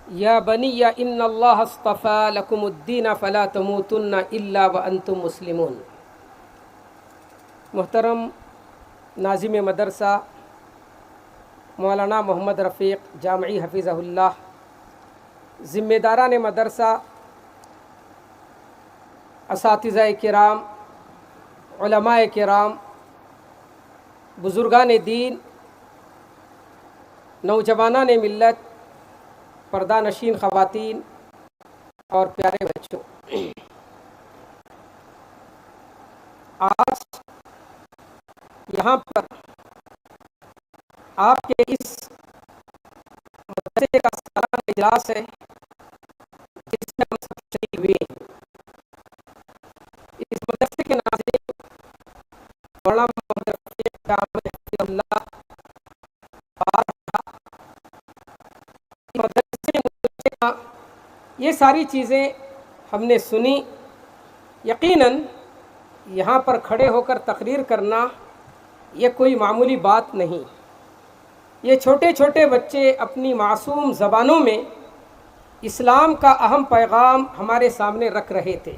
یا بنی ان اللہ اصطفیٰ لکم الدین فلا تموتن الا وانتم مسلمون۔ محترم ناظم مدرسہ مولانا محمد رفیق جامعی حفظہ اللہ، ذمہ داران مدرسہ، اساتذہ کرام، علماء کرام، بزرگان دین، نوجوانان ملت، پردہ نشین خواتین اور پیارے بچوں، آج یہاں پر آپ کے اس مدرسے کا سالانہ اجلاس ہے جس میں ہم سب شریک ہوئے ہیں۔ اس مدرسے کے ناظرین مولانا محمد رفیق جامعی حفظہ اللہ، مدرسے میں یہ ساری چیزیں ہم نے سنی۔ یقیناً یہاں پر کھڑے ہو کر تقریر کرنا یہ کوئی معمولی بات نہیں۔ یہ چھوٹے چھوٹے بچے اپنی معصوم زبانوں میں اسلام کا اہم پیغام ہمارے سامنے رکھ رہے تھے۔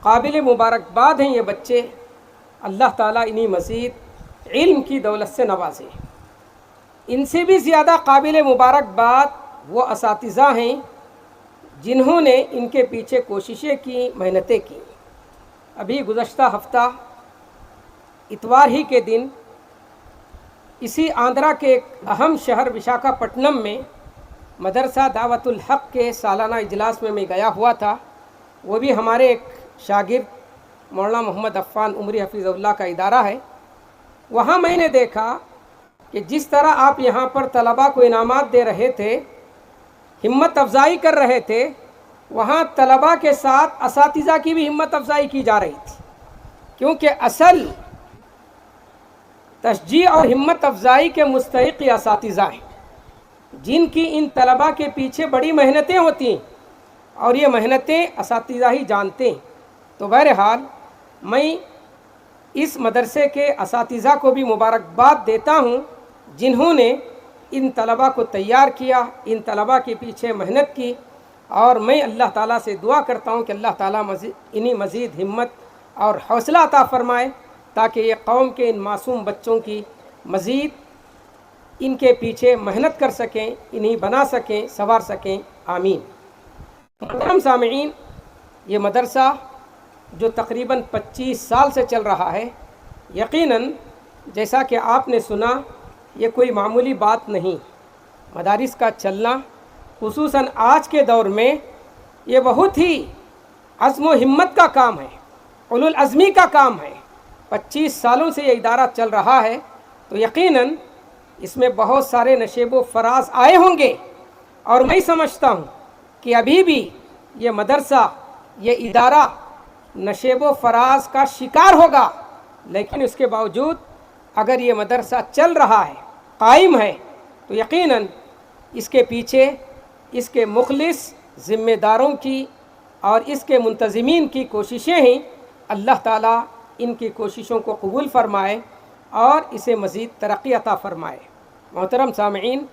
قابل مبارکباد ہیں یہ بچے، اللہ تعالیٰ انہیں مزید علم کی دولت سے نوازے۔ ان سے بھی زیادہ قابل مبارکباد وہ اساتذہ ہیں جنہوں نے ان کے پیچھے کوششیں کی، محنتیں کی۔ ابھی گزشتہ ہفتہ اتوار ہی کے دن اسی آندھرا کے ایک اہم شہر وشاکھاپٹنم میں مدرسہ دعوت الحق کے سالانہ اجلاس میں گیا ہوا تھا۔ وہ بھی ہمارے ایک شاگرد مولانا محمد عفان عمری حفظہ اللہ کا ادارہ ہے۔ وہاں میں نے دیکھا کہ جس طرح آپ یہاں پر طلباء کو انعامات دے رہے تھے، ہمت افزائی کر رہے تھے، وہاں طلباء کے ساتھ اساتذہ کی بھی ہمت افزائی کی جا رہی تھی، کیونکہ اصل تشجیع اور ہمت افزائی کے مستحق یہ اساتذہ ہیں جن کی ان طلباء کے پیچھے بڑی محنتیں ہوتی ہیں، اور یہ محنتیں اساتذہ ہی جانتے ہیں۔ تو بہرحال میں اس مدرسے کے اساتذہ کو بھی مبارکباد دیتا ہوں جنہوں نے ان طلباء کو تیار کیا، ان طلباء کے پیچھے محنت کی، اور میں اللہ تعالیٰ سے دعا کرتا ہوں کہ اللہ تعالیٰ انہیں مزید ہمت اور حوصلہ عطا فرمائے تاکہ یہ قوم کے ان معصوم بچوں کی مزید ان کے پیچھے محنت کر سکیں، انہیں بنا سکیں، سنوار سکیں، آمین۔ محترم سامعین، یہ مدرسہ جو تقریباً 25 سال سے چل رہا ہے، یقیناً جیسا کہ آپ نے سنا یہ کوئی معمولی بات نہیں۔ مدارس کا چلنا خصوصاً آج کے دور میں یہ بہت ہی عزم و ہمت کا کام ہے، اولو العزمی کا کام ہے۔ 25 سالوں سے یہ ادارہ چل رہا ہے تو یقیناً اس میں بہت سارے نشیب و فراز آئے ہوں گے، اور میں سمجھتا ہوں کہ ابھی بھی یہ مدرسہ، یہ ادارہ نشیب و فراز کا شکار ہوگا، لیکن اس کے باوجود اگر یہ مدرسہ چل رہا ہے، قائم ہے، تو یقیناً اس کے پیچھے اس کے مخلص ذمہ داروں کی اور اس کے منتظمین کی کوششیں ہیں۔ اللہ تعالیٰ ان کی کوششوں کو قبول فرمائے اور اسے مزید ترقی عطا فرمائے۔ محترم سامعین،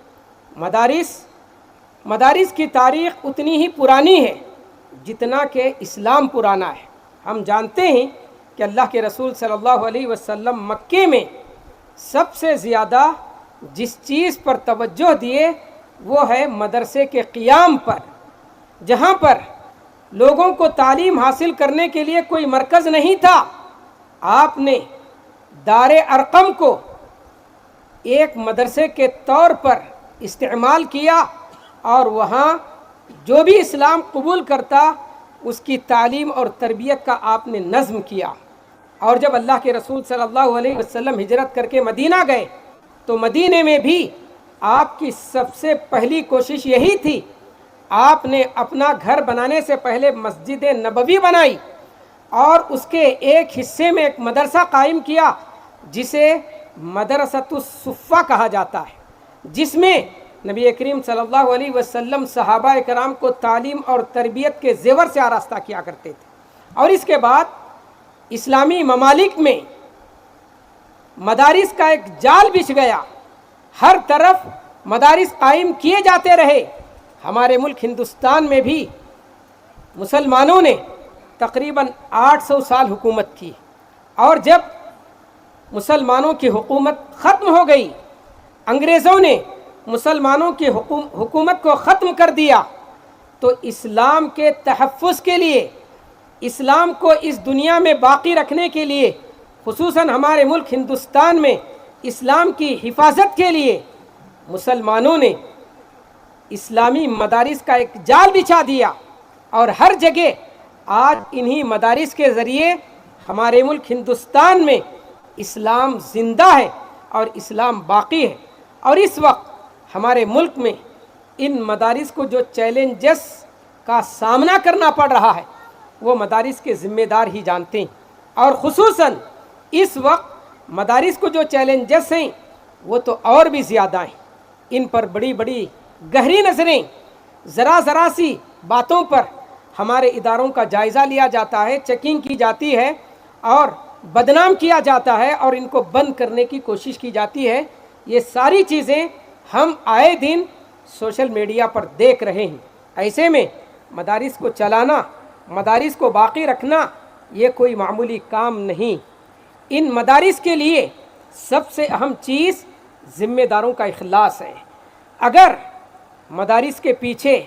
مدارس کی تاریخ اتنی ہی پرانی ہے جتنا کہ اسلام پرانا ہے۔ ہم جانتے ہیں کہ اللہ کے رسول صلی اللہ علیہ وسلم مکے میں سب سے زیادہ جس چیز پر توجہ دیے وہ ہے مدرسے کے قیام پر، جہاں پر لوگوں کو تعلیم حاصل کرنے کے لیے کوئی مرکز نہیں تھا۔ آپ نے دار ارقم کو ایک مدرسے کے طور پر استعمال کیا، اور وہاں جو بھی اسلام قبول کرتا اس کی تعلیم اور تربیت کا آپ نے نظم کیا۔ اور جب اللہ کے رسول صلی اللہ علیہ وسلم ہجرت کر کے مدینہ گئے تو مدینے میں بھی آپ کی سب سے پہلی کوشش یہی تھی، آپ نے اپنا گھر بنانے سے پہلے مسجد نبوی بنائی، اور اس کے ایک حصے میں ایک مدرسہ قائم کیا جسے مدرسۃ الصفہ کہا جاتا ہے، جس میں نبی کریم صلی اللہ علیہ وسلم صحابہ کرام کو تعلیم اور تربیت کے زیور سے آراستہ کیا کرتے تھے۔ اور اس کے بعد اسلامی ممالک میں مدارس کا ایک جال بچھ گیا، ہر طرف مدارس قائم کیے جاتے رہے، ہمارے ملک ہندوستان میں بھی مسلمانوں نے تقریباً 800 سال حکومت کی، اور جب مسلمانوں کی حکومت ختم ہو گئی، انگریزوں نے مسلمانوں کی حکومت کو ختم کر دیا، تو اسلام کے تحفظ کے لیے، اسلام کو اس دنیا میں باقی رکھنے کے لیے، خصوصاً ہمارے ملک ہندوستان میں اسلام کی حفاظت کے لیے مسلمانوں نے اسلامی مدارس کا ایک جال بچھا دیا، اور ہر جگہ آج انہی مدارس کے ذریعے ہمارے ملک ہندوستان میں اسلام زندہ ہے اور اسلام باقی ہے۔ اور اس وقت ہمارے ملک میں ان مدارس کو جو چیلنجز کا سامنا کرنا پڑ رہا ہے وہ مدارس کے ذمہ دار ہی جانتے ہیں، اور خصوصاً اس وقت مدارس کو جو چیلنجز ہیں وہ تو اور بھی زیادہ ہیں۔ ان پر بڑی بڑی گہری نظریں، ذرا ذرا سی باتوں پر ہمارے اداروں کا جائزہ لیا جاتا ہے، چیکنگ کی جاتی ہے اور بدنام کیا جاتا ہے، اور ان کو بند کرنے کی کوشش کی جاتی ہے۔ یہ ساری چیزیں ہم آئے دن سوشل میڈیا پر دیکھ رہے ہیں۔ ایسے میں مدارس کو چلانا، مدارس کو باقی رکھنا یہ کوئی معمولی کام نہیں۔ ان مدارس کے لیے سب سے اہم چیز ذمہ داروں کا اخلاص ہے۔ اگر مدارس کے پیچھے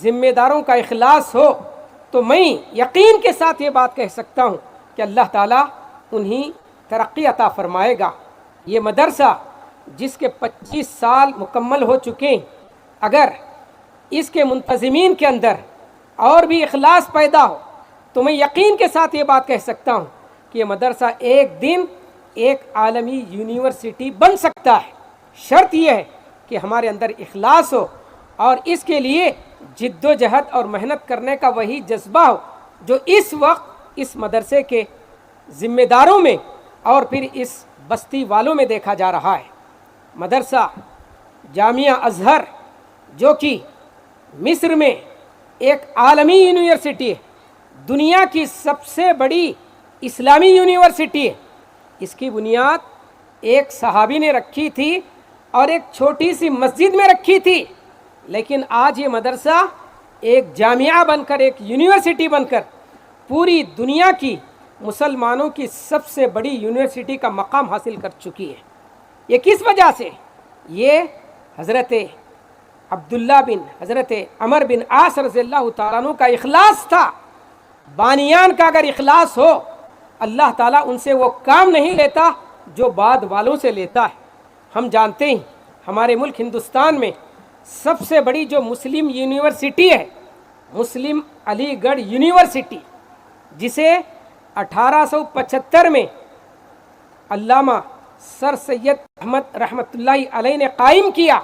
ذمہ داروں کا اخلاص ہو تو میں یقین کے ساتھ یہ بات کہہ سکتا ہوں کہ اللہ تعالیٰ انہیں ترقی عطا فرمائے گا۔ یہ مدرسہ جس کے 25 سال مکمل ہو چکے ہیں، اگر اس کے منتظمین کے اندر اور بھی اخلاص پیدا ہو تو میں یقین کے ساتھ یہ بات کہہ سکتا ہوں کہ یہ مدرسہ ایک دن ایک عالمی یونیورسٹی بن سکتا ہے۔ شرط یہ ہے کہ ہمارے اندر اخلاص ہو اور اس کے لیے جد و جہد اور محنت کرنے کا وہی جذبہ ہو جو اس وقت اس مدرسے کے ذمہ داروں میں اور پھر اس بستی والوں میں دیکھا جا رہا ہے۔ مدرسہ جامعہ ازہر جو کہ مصر میں ایک عالمی یونیورسٹی ہے، دنیا کی سب سے بڑی اسلامی یونیورسٹی ہے، اس کی بنیاد ایک صحابی نے رکھی تھی اور ایک چھوٹی سی مسجد میں رکھی تھی، لیکن آج یہ مدرسہ ایک جامعہ بن کر، ایک یونیورسٹی بن کر پوری دنیا کی مسلمانوں کی سب سے بڑی یونیورسٹی کا مقام حاصل کر چکی ہے۔ یہ کس وجہ سے؟ یہ حضرت عبداللہ بن حضرت عمر بن عاص رضی اللہ تعالیٰ عنہ کا اخلاص تھا۔ بانیان کا اگر اخلاص ہو، اللہ تعالیٰ ان سے وہ کام نہیں لیتا جو بعد والوں سے لیتا ہے۔ ہم جانتے ہیں ہمارے ملک ہندوستان میں سب سے بڑی جو مسلم یونیورسٹی ہے، مسلم علی گڑھ یونیورسٹی، جسے 1875 میں علامہ سر سید احمد رحمۃ اللہ علیہ نے قائم کیا۔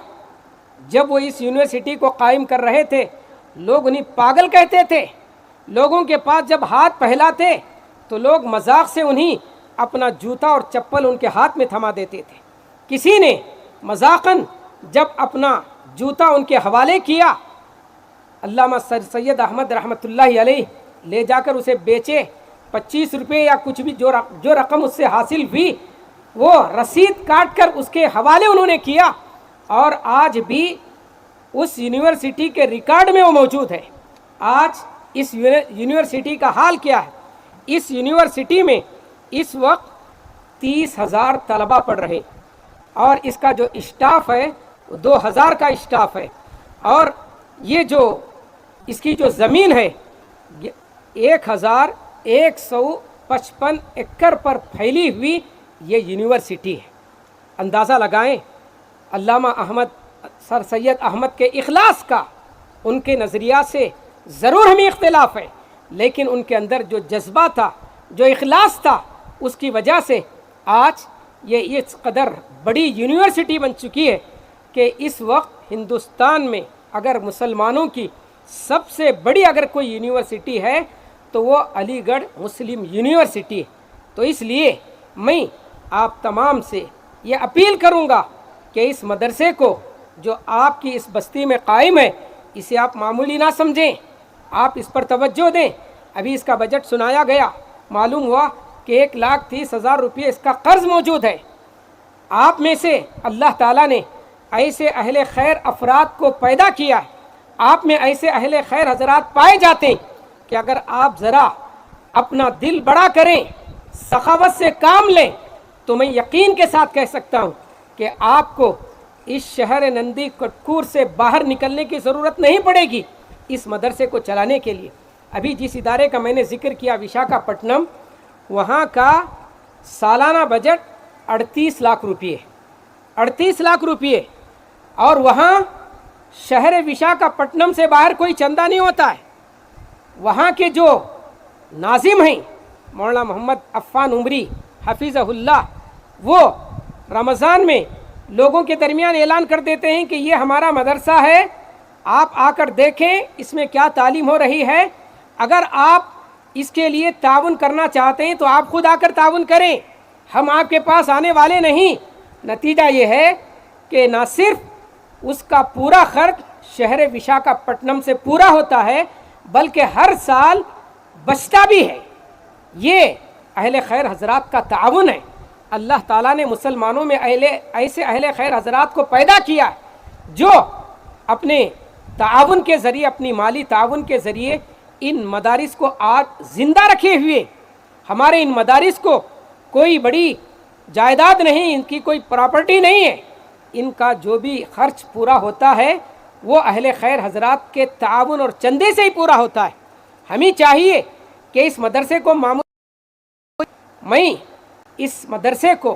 جب وہ اس یونیورسٹی کو قائم کر رہے تھے، لوگ انہیں پاگل کہتے تھے۔ لوگوں کے پاس جب ہاتھ پھیلاتے تو لوگ مذاق سے انہیں اپنا جوتا اور چپل ان کے ہاتھ میں تھما دیتے تھے۔ کسی نے مذاقاً جب اپنا جوتا ان کے حوالے کیا، علامہ سر سید احمد رحمۃ اللہ علیہ لے جا کر اسے بیچے، 25 روپے یا کچھ بھی جو رقم اس سے حاصل ہوئی وہ رسید کاٹ کر اس کے حوالے انہوں نے کیا، اور آج بھی اس یونیورسٹی کے ریکارڈ میں وہ موجود ہے۔ آج اس یونیورسٹی کا حال کیا ہے؟ اس یونیورسٹی میں اس وقت 30,000 طلبہ پڑھ رہے، اور اس کا جو اسٹاف ہے وہ 2,000 کا اسٹاف ہے، اور یہ جو اس کی جو زمین ہے 1,155 ایکڑ پر پھیلی ہوئی یہ یونیورسٹی ہے۔ اندازہ لگائیں علامہ سر سید احمد کے اخلاص کا۔ ان کے نظریہ سے ضرور ہمیں اختلاف ہے، لیکن ان کے اندر جو جذبہ تھا، جو اخلاص تھا، اس کی وجہ سے آج یہ اس قدر بڑی یونیورسٹی بن چکی ہے کہ اس وقت ہندوستان میں اگر مسلمانوں کی سب سے بڑی اگر کوئی یونیورسٹی ہے تو وہ علی گڑھ مسلم یونیورسٹی ہے۔ تو اس لیے میں آپ تمام سے یہ اپیل کروں گا کہ اس مدرسے کو جو آپ کی اس بستی میں قائم ہے، اسے آپ معمولی نہ سمجھیں، آپ اس پر توجہ دیں۔ ابھی اس کا بجٹ سنایا گیا، معلوم ہوا کہ 1,30,000 روپے اس کا قرض موجود ہے۔ آپ میں سے اللہ تعالیٰ نے ایسے اہل خیر افراد کو پیدا کیا ہے آپ میں ایسے اہل خیر حضرات پائے جاتے ہیں کہ اگر آپ ذرا اپنا دل بڑا کریں، سخاوت سے کام لیں، تو میں یقین کے ساتھ کہہ سکتا ہوں کہ آپ کو اس شہر نندی کٹکور سے باہر نکلنے کی ضرورت نہیں پڑے گی اس مدرسے کو چلانے کے لیے۔ ابھی جس ادارے کا میں نے ذکر کیا وشاکھاپٹنم، وہاں کا سالانہ بجٹ 38 لاکھ روپئے، 38 لاکھ روپئے، اور وہاں شہر وشاکھاپٹنم سے باہر کوئی چندہ نہیں ہوتا ہے۔ وہاں کے جو ناظم ہیں مولانا محمد عفان عمری حفیظہ اللہ، وہ رمضان میں لوگوں کے درمیان اعلان کر دیتے ہیں کہ یہ ہمارا مدرسہ ہے، آپ آ کر دیکھیں اس میں کیا تعلیم ہو رہی ہے، اگر آپ اس کے لیے تعاون کرنا چاہتے ہیں تو آپ خود آ کر تعاون کریں، ہم آپ کے پاس آنے والے نہیں۔ نتیجہ یہ ہے کہ نہ صرف اس کا پورا خرچ شہر وشاکھاپٹنم سے پورا ہوتا ہے بلکہ ہر سال بچتا بھی ہے۔ یہ اہل خیر حضرات کا تعاون ہے۔ اللہ تعالیٰ نے مسلمانوں میں ایسے اہل خیر حضرات کو پیدا کیا جو اپنے تعاون کے ذریعے، اپنی مالی تعاون کے ذریعے ان مدارس کو آج زندہ رکھے ہوئے۔ ہمارے ان مدارس کو کوئی بڑی جائیداد نہیں، ان کی کوئی پراپرٹی نہیں ہے، ان کا جو بھی خرچ پورا ہوتا ہے وہ اہل خیر حضرات کے تعاون اور چندے سے ہی پورا ہوتا ہے۔ ہمیں چاہیے کہ اس مدرسے کو میں اس مدرسے کو